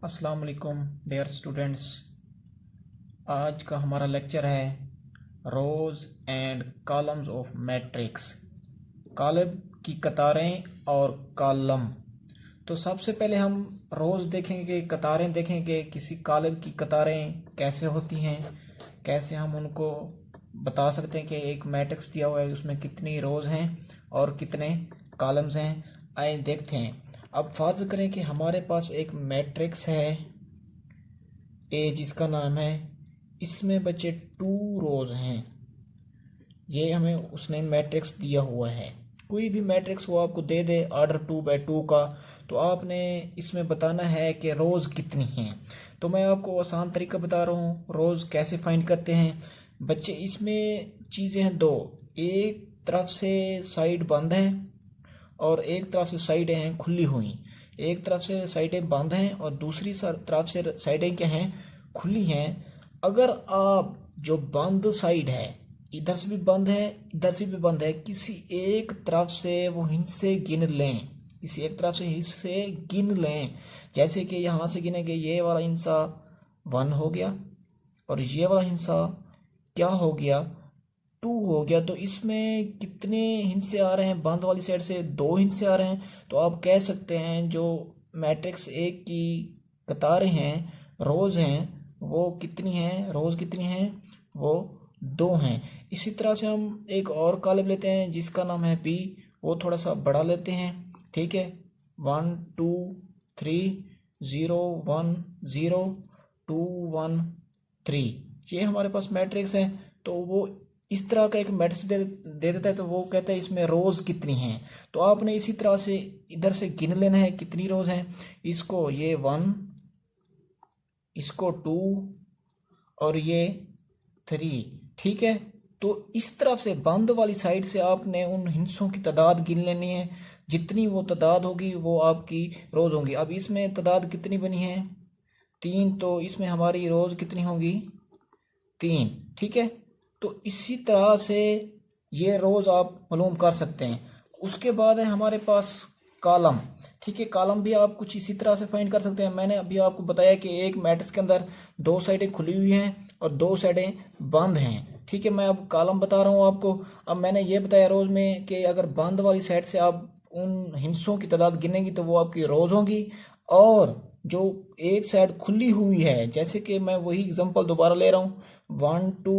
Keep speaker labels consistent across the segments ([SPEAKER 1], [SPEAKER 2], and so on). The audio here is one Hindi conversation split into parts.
[SPEAKER 1] अस्सलाम वालेकुम डियर स्टूडेंट्स। आज का हमारा लेक्चर है rows and columns of matrix, column की कतारें और कॉलम। तो सबसे पहले हम रोज़ देखेंगे, कतारें देखेंगे, किसी कॉलम की कतारें कैसे होती हैं, कैसे हम उनको बता सकते हैं कि एक मैट्रिक्स दिया हुआ है उसमें कितनी रोज़ हैं और कितने कॉलम्स हैं। आइए देखते हैं। अब फर्ज करें कि हमारे पास एक मैट्रिक्स है ए जिसका नाम है, इसमें बच्चे 2 रोज हैं। ये हमें उसने मैट्रिक्स दिया हुआ है। कोई भी मैट्रिक्स वो आपको दे दे ऑर्डर 2 बाय 2 का, तो आपने इसमें बताना है कि रोज़ कितनी हैं। तो मैं आपको आसान तरीका बता रहा हूँ रोज़ कैसे फाइंड करते हैं। बच्चे इसमें चीज़ें हैं दो, एक तरफ से साइड बंद है और एक तरफ से साइडें हैं खुली हुई। एक तरफ से साइडें बंद हैं और दूसरी तरफ से साइडें क्या हैं, खुली हैं। अगर आप जो बंद साइड है, इधर से भी बंद है इधर से भी बंद है, किसी एक तरफ से वो हिस्से गिन लें, किसी एक तरफ से हिस्से गिन लें। जैसे कि यहाँ से गिनेंगे, ये वाला हिस्सा 1 हो गया और ये वाला हिस्सा क्या हो गया, 2 हो गया। तो इसमें कितने हिस्से आ रहे हैं, बंद वाली साइड से 2 हिस्से आ रहे हैं। तो आप कह सकते हैं जो मैट्रिक्स एक की कतारें हैं, रोज हैं, वो कितनी हैं, रोज कितनी हैं, वो 2 हैं। इसी तरह से हम एक और कॉलम लेते हैं जिसका नाम है पी, वो थोड़ा सा बड़ा लेते हैं। ठीक है, 1 2 3 0 1 0 2 1 3, ये हमारे पास मैट्रिक्स है। तो वो इस तरह का एक मैट्रिक्स दे देता है, तो वो कहता है इसमें रोज कितनी हैं। तो आपने इसी तरह से इधर से गिन लेना है कितनी रोज हैं। इसको ये 1, इसको 2 और ये 3। ठीक है, तो इस तरफ से बंद वाली साइड से आपने उन हिस्सों की तादाद गिन लेनी है। जितनी वो तादाद होगी वो आपकी रोज होंगी। अब इसमें तादाद कितनी बनी है, 3, तो इसमें हमारी रोज कितनी होंगी, 3। ठीक है, तो इसी तरह से ये रोज आप मालूम कर सकते हैं। उसके बाद है हमारे पास कॉलम। ठीक है, कॉलम भी आप कुछ इसी तरह से फाइंड कर सकते हैं। मैंने अभी आपको बताया कि एक मैट्रिक्स के अंदर 2 साइडें खुली हुई हैं और 2 साइडें बंद हैं। ठीक है, मैं अब कॉलम बता रहा हूँ आपको। अब मैंने ये बताया रोज में कि अगर बंद वाली साइड से आप उन हिस्सों की तादाद गिनेंगी तो वो आपकी रोज होंगी, और जो एक साइड खुली हुई है, जैसे कि मैं वही एग्जांपल दोबारा ले रहा हूँ, 1 2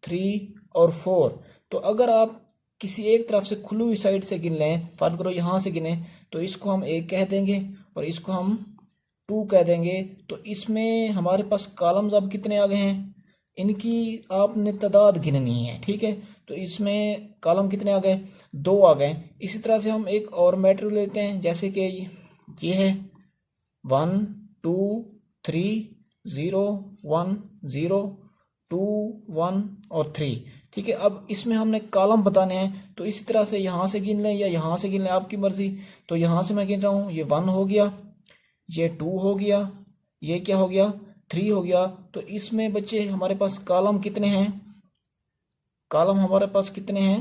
[SPEAKER 1] 3 और 4। तो अगर आप किसी एक तरफ से खुली हुई साइड से गिन लें, फर्ज करो यहाँ से गिने, तो इसको हम 1 कह देंगे और इसको हम 2 कह देंगे। तो इसमें हमारे पास कॉलम्स अब कितने आ गए हैं, इनकी आपने तादाद गिननी है। ठीक है, तो इसमें कॉलम कितने आ गए, 2 आ गए। इसी तरह से हम एक और मैट्रिक्स लेते हैं, जैसे कि ये है 1 2 3 0 1 0 2 1 और 3। ठीक है, अब इसमें हमने कॉलम बताने हैं, तो इसी तरह से यहाँ से गिन लें या यहाँ से गिन लें, आपकी मर्जी। तो यहाँ से मैं गिन रहा हूँ, ये 1 हो गया, ये 2 हो गया, ये क्या हो गया, 3 हो गया। तो इसमें बच्चे हमारे पास कॉलम कितने हैं, कॉलम हमारे पास कितने हैं,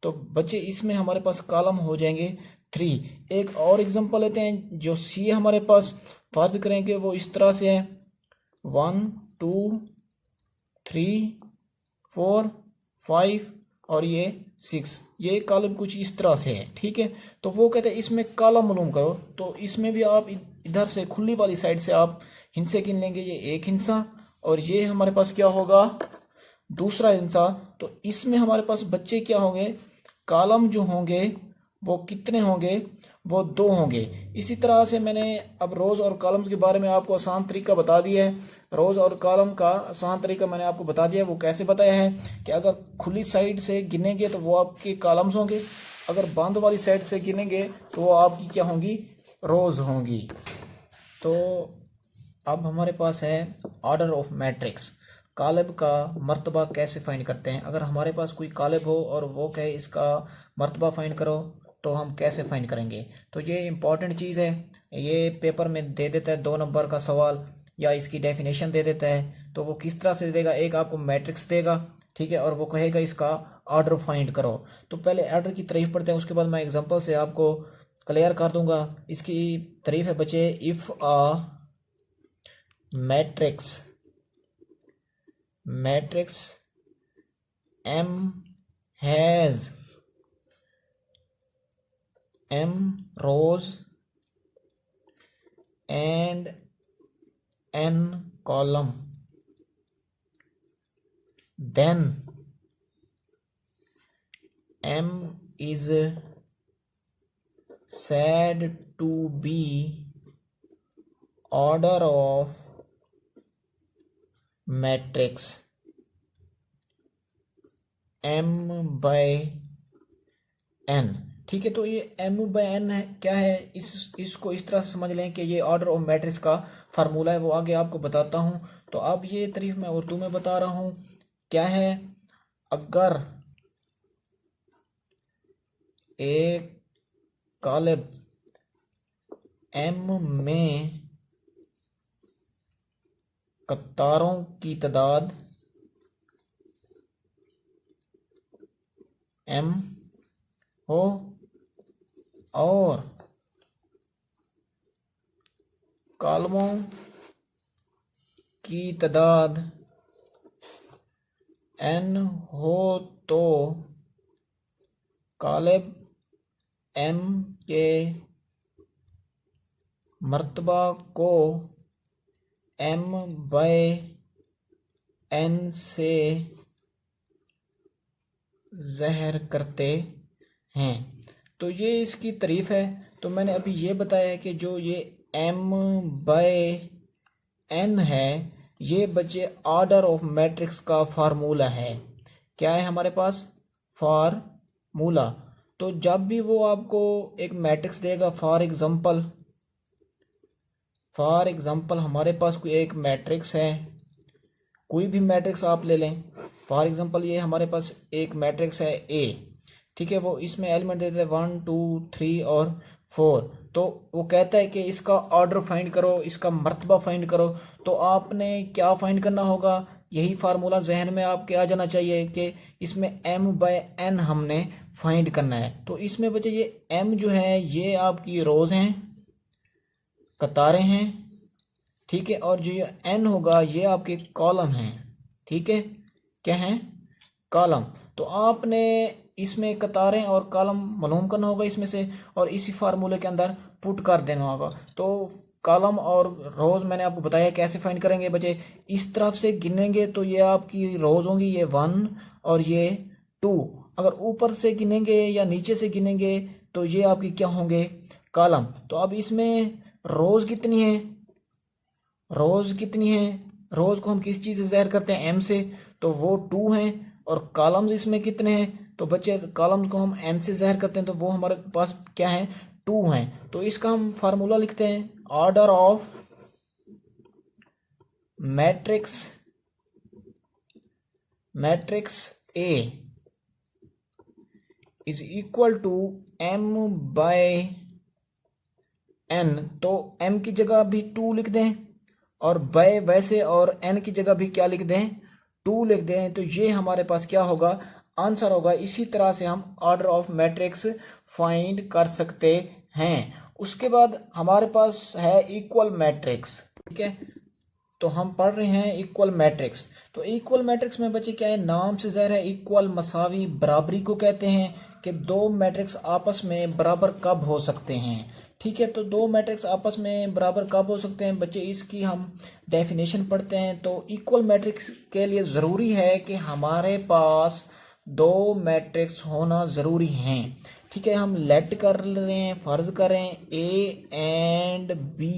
[SPEAKER 1] तो बच्चे इसमें हमारे पास कॉलम हो जाएंगे 3। एक और एग्जांपल लेते हैं, जो सी है हमारे पास, फर्ज करें कि वो इस तरह से है 1 2 3 4 5 और ये 6। ये कॉलम कुछ इस तरह से है। ठीक है, तो वो कहते हैं इसमें कॉलम मालूम करो। तो इसमें भी आप इधर से खुली वाली साइड से आप हिस्से गिन लेंगे, ये एक हिस्सा और ये हमारे पास क्या होगा, दूसरा हिस्सा। तो इसमें हमारे पास बच्चे क्या होंगे, कॉलम जो होंगे वो कितने होंगे, वो 2 होंगे। इसी तरह से मैंने अब रोज और कॉलम के बारे में आपको आसान तरीका बता दिया है। रोज और कॉलम का आसान तरीका मैंने आपको बता दिया है। वो कैसे बताया है कि अगर खुली साइड से गिनेंगे तो वो आपके कॉलम्स होंगे, अगर बंद वाली साइड से गिनेंगे तो वो आपकी क्या होंगी, रोज होंगी। तो अब हमारे पास है ऑर्डर ऑफ मैट्रिक्स, कालब का मर्तबा कैसे फाइंड करते हैं। अगर हमारे पास कोई कालब हो और वो कहे इसका मर्तबा फाइंड करो, तो हम कैसे फाइंड करेंगे। तो ये इंपॉर्टेंट चीज़ है, ये पेपर में दे देता है 2 नंबर का सवाल, या इसकी डेफिनेशन दे देता है। तो वो किस तरह से देगा, एक आपको मैट्रिक्स देगा, ठीक है, और वो कहेगा इसका ऑर्डर फाइंड करो। तो पहले ऑर्डर की तारीफ पढ़ते हैं, उसके बाद मैं एग्जांपल से आपको क्लियर कर दूंगा। इसकी तारीफ है बच्चे, if a matrix M has M rows and N column, then M is said to be order of matrix M by N। ठीक है, तो ये M by N है, क्या है, इसको इस तरह से समझ लें कि ये ऑर्डर ऑफ मैट्रिक्स का फार्मूला है, वो आगे आपको बताता हूँ। तो अब ये तारीफ मैं उर्दू में बता रहा हूँ। क्या है, अगर एक कालिब M में कतारों की तादाद M हो और कॉलमों की तादाद N हो, तो कालिब M के मर्तबा को M by N से ज़हर करते हैं। तो ये इसकी तारीफ है। तो मैंने अभी ये बताया है कि जो ये M by N है, ये बच्चे ऑर्डर ऑफ मैट्रिक्स का फार्मूला है। क्या है हमारे पास, फार्मूला। तो जब भी वो आपको एक मैट्रिक्स देगा, फॉर एग्जांपल हमारे पास कोई एक मैट्रिक्स है, कोई भी मैट्रिक्स आप ले लें। फॉर एग्जांपल ये हमारे पास एक मैट्रिक्स है A, ठीक है, वो इसमें एलिमेंट देते हैं 1 2 3 और 4। तो वो कहता है कि इसका ऑर्डर फाइंड करो, इसका मर्तबा फाइंड करो। तो आपने क्या फाइंड करना होगा, यही फार्मूला जहन में आपके आ जाना चाहिए कि इसमें M by N हमने फाइंड करना है। तो इसमें बच्चे ये M जो है ये आपकी रोज हैं, कतारें हैं, ठीक है, और जो ये N होगा ये आपके कॉलम हैं, ठीक है, क्या हैं, कॉलम। तो आपने इसमें कतारें और कॉलम मालूम करना होगा इसमें से, और इसी फार्मूले के अंदर पुट कर देना होगा। तो कॉलम और रोज मैंने आपको बताया कैसे फाइंड करेंगे बच्चे। इस तरफ से गिनेंगे तो ये आपकी रोज होंगी, ये 1 और ये 2। अगर ऊपर से गिनेंगे या नीचे से गिनेंगे तो ये आपकी क्या होंगे, कॉलम। तो अब इसमें रोज कितनी है, रोज को हम किस चीज़ से ज़ाहिर करते हैं, M से, तो वो 2 हैं। और कॉलम्स इसमें कितने हैं, तो बच्चे कॉलम्स को हम N से ज़ाहिर करते हैं, तो वो हमारे पास क्या है, 2 हैं। तो इसका हम फार्मूला लिखते हैं, order of matrix A is equal to M by N। तो M की जगह भी 2 लिख दें और बाय वैसे, और N की जगह भी क्या लिख दें, 2 लिख दें। तो ये हमारे पास क्या होगा, आंसर होगा। इसी तरह से हम ऑर्डर ऑफ मैट्रिक्स फाइंड कर सकते हैं। उसके बाद हमारे पास है इक्वल मैट्रिक्स, ठीक है। तो हम पढ़ रहे हैं इक्वल मैट्रिक्स। तो इक्वल मैट्रिक्स में बच्चे क्या है, नाम से ज़ाहिर है, इक्वल मसावी बराबरी को कहते हैं कि दो मैट्रिक्स आपस में बराबर कब हो सकते हैं, ठीक है। तो दो मैट्रिक्स आपस में बराबर कब हो सकते हैं बच्चे, इसकी हम डेफिनेशन पढ़ते हैं। तो इक्वल मैट्रिक्स के लिए ज़रूरी है कि हमारे पास दो मैट्रिक्स होना ज़रूरी हैं, ठीक है। हम लेट कर रहे हैं, फ़र्ज़ करें A एंड B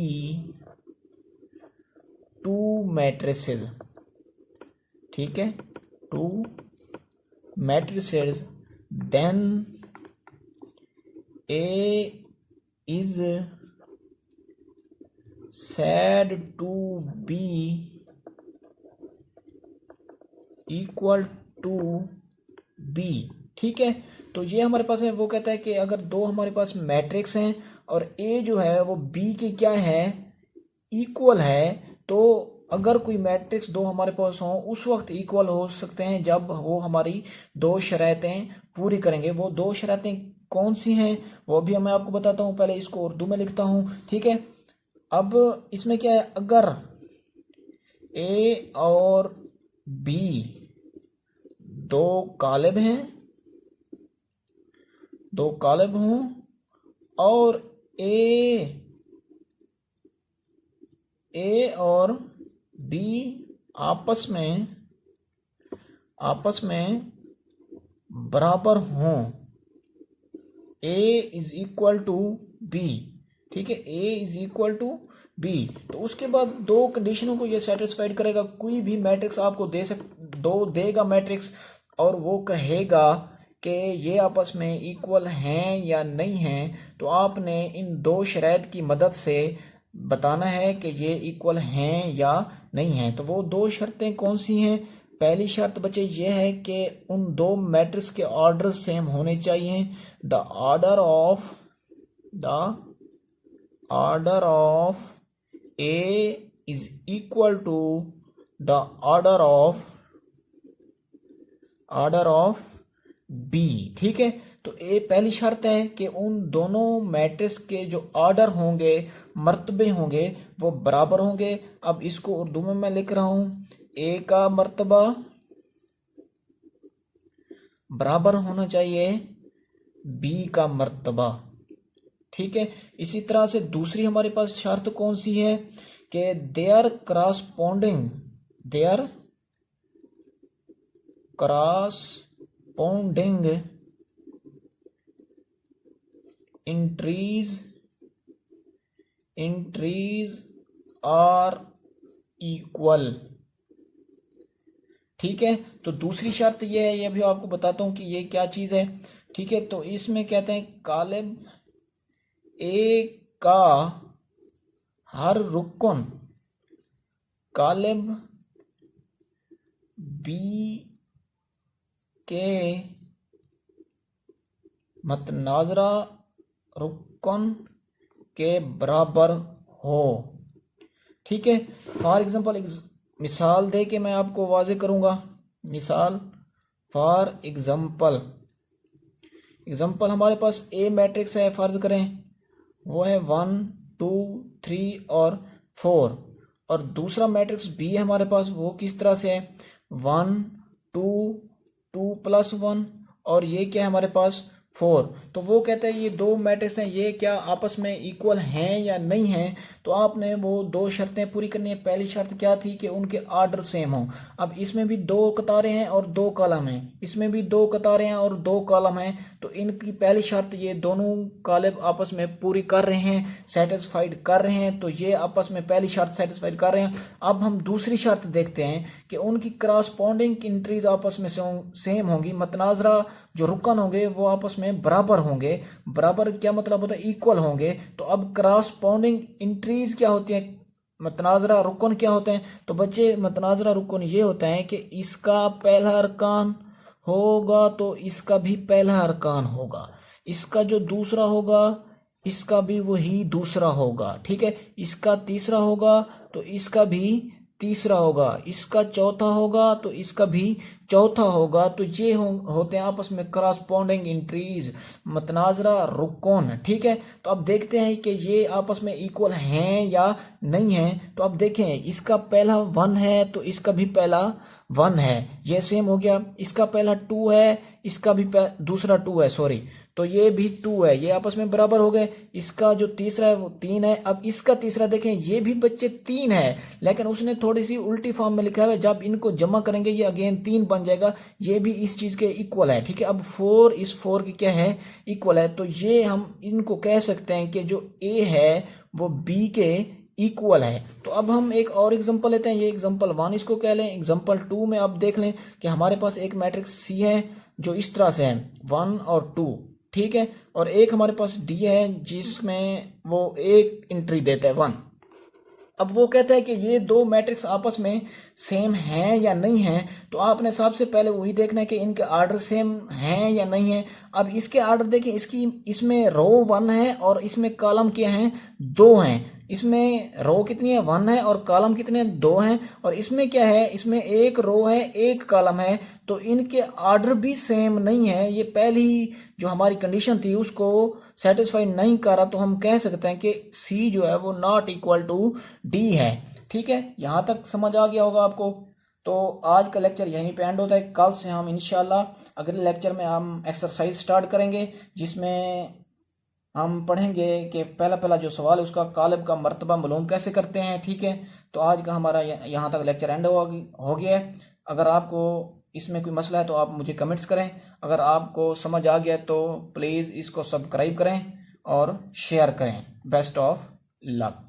[SPEAKER 1] 2 मैट्रिसेस, ठीक है, 2 matrices, then A is said to be equal to B, ठीक है। तो ये हमारे पास है, वो कहता है कि अगर दो हमारे पास मैट्रिक्स हैं और A जो है वो B के क्या है, इक्वल है, तो अगर कोई मैट्रिक्स दो हमारे पास हों उस वक्त इक्वल हो सकते हैं जब वो हमारी दो शर्तें पूरी करेंगे। वो दो शर्तें कौन सी हैं वो भी मैं आपको बताता हूँ, पहले इसको उर्दू में लिखता हूँ, ठीक है। अब इसमें क्या है, ए और बी दो कालिब हैं, दो कालिब हों, और ए और बी आपस में बराबर हों, ए इज इक्वल टू बी, ठीक है, ए इज इक्वल टू बी। तो उसके बाद दो कंडीशनों को ये सेटिस्फाइड करेगा। कोई भी मैट्रिक्स आपको देगा मैट्रिक्स, और वो कहेगा कि ये आपस में इक्वल हैं या नहीं हैं, तो आपने इन दो शर्त की मदद से बताना है कि ये इक्वल हैं या नहीं हैं। तो वो दो शर्तें कौन सी हैं? पहली शर्त बच्चे ये है कि उन दो मैट्रिक्स के ऑर्डर सेम होने चाहिए। The order of A is equal to the order of B, ठीक है। तो ये पहली शर्त है कि उन दोनों मैट्रिक्स के जो ऑर्डर होंगे, मर्तबे होंगे, वो बराबर होंगे। अब इसको उर्दू में मैं लिख रहा हूं, ए का मर्तबा बराबर होना चाहिए बी का मर्तबा, ठीक है। इसी तरह से दूसरी हमारे पास शर्त कौन सी है कि their corresponding entries are equal, ठीक है। तो दूसरी शर्त ये है, ये भी आपको बताता हूं कि ये क्या चीज है, ठीक है। तो इसमें कहते हैं कालिब ए का हर रुकन कालिब बी के मतनाजरा रुकन के बराबर हो, ठीक है। फॉर एग्जाम्पल मिसाल दे के मैं आपको वाजे करूंगा। मिसाल फॉर एग्जाम्पल हमारे पास ए मैट्रिक्स है, फर्ज करें वो है 1 2 3 और 4, और दूसरा मैट्रिक्स बी है हमारे पास, वो किस तरह से है 1 2 2 प्लस 1, और ये क्या है हमारे पास 4। तो वो कहते हैं ये दो मैट्रिक्स हैं, ये क्या आपस में इक्वल हैं या नहीं हैं। तो आपने वो दो शर्तें पूरी करनी है। पहली शर्त क्या थी कि उनके ऑर्डर सेम हो। अब इसमें भी दो कतारें हैं और दो कॉलम हैं, इसमें भी दो कतारें हैं और दो कॉलम हैं। तो इनकी पहली शर्त ये दोनों कालिब आपस में पूरी कर रहे हैं, सेटिस्फाइड कर रहे हैं, तो ये आपस में पहली शर्त सेटिस्फाइड कर रहे हैं। अब हम दूसरी शर्त देखते हैं कि उनकी करस्पॉन्डिंग इंट्रीज आपस में सेम होंगी, मतनाजरा जो रुकन होंगे वो आपस में बराबर होंगे। बराबर क्या मतलब होता है? इक्वल होंगे। तो अब करस्पॉन्डिंग इंट्रीज क्या होती है, मतनाजरा रुकन क्या होते हैं? तो बच्चे मतनाजरा रुकन ये होता है कि इसका पहला अरकान होगा तो इसका भी पहला अरकान होगा, इसका जो दूसरा होगा इसका भी वही दूसरा होगा, ठीक है। इसका तीसरा होगा तो इसका भी तीसरा होगा, इसका चौथा होगा तो इसका भी चौथा होगा। तो ये होते हैं आपस में करस्पॉन्डिंग इंट्रीज, मतनाजरा रुकन, ठीक है। तो अब देखते हैं कि ये आपस में इक्वल हैं या नहीं हैं। तो अब देखें, इसका पहला 1 है तो इसका भी पहला 1 है, ये सेम हो गया। इसका पहला 2 है, इसका भी दूसरा 2 है, सॉरी, तो ये भी 2 है, ये आपस में बराबर हो गए। इसका जो तीसरा है वो 3 है। अब इसका तीसरा देखें, ये भी बच्चे 3 है, लेकिन उसने थोड़ी सी उल्टी फॉर्म में लिखा है। जब इनको जमा करेंगे ये अगेन 3 बन जाएगा, ये भी इस चीज के इक्वल है, ठीक है। अब 4 इस 4 की क्या है? इक्वल है। तो ये हम इनको कह सकते हैं कि जो ए है वो बी के इक्वल है। तो अब हम एक और एग्जांपल लेते हैं, ये एग्जांपल 1 इसको कह लें। एग्जांपल 2 में आप देख लें कि हमारे पास एक मैट्रिक्स सी है जो इस तरह से है 1 और 2, ठीक है, और एक हमारे पास डी है जिसमें वो एक एंट्री देता है 1। अब वो कहता है कि ये दो मैट्रिक्स आपस में सेम हैं या नहीं हैं। तो आपने सबसे पहले वही देखना है कि इनके ऑर्डर सेम हैं या नहीं है। अब इसके ऑर्डर देखें, इसमें रो 1 है और इसमें कॉलम क्या है? 2 हैं। इसमें रो कितनी है? 1 है, और कॉलम कितने हैं? 2 हैं। और इसमें क्या है? इसमें एक रो है, एक कॉलम है। तो इनके ऑर्डर भी सेम नहीं है। ये पहली जो हमारी कंडीशन थी उसको सेटिस्फाई नहीं कर रहा तो हम कह सकते हैं कि सी जो है वो नॉट इक्वल टू डी है। ठीक है, यहाँ तक समझ आ गया होगा आपको। तो आज का लेक्चर यहीं पे एंड होता है। कल से हम इंशाल्लाह अगले लेक्चर में हम एक्सरसाइज स्टार्ट करेंगे, जिसमें हम पढ़ेंगे कि पहला पहला जो सवाल है उसका कालिब का मर्तबा मालूम कैसे करते हैं। ठीक है, तो आज का हमारा यहाँ तक लेक्चर एंड हो गया है। अगर आपको इसमें कोई मसला है तो आप मुझे कमेंट्स करें। अगर आपको समझ आ गया तो प्लीज़ इसको सब्सक्राइब करें और शेयर करें। Best of luck.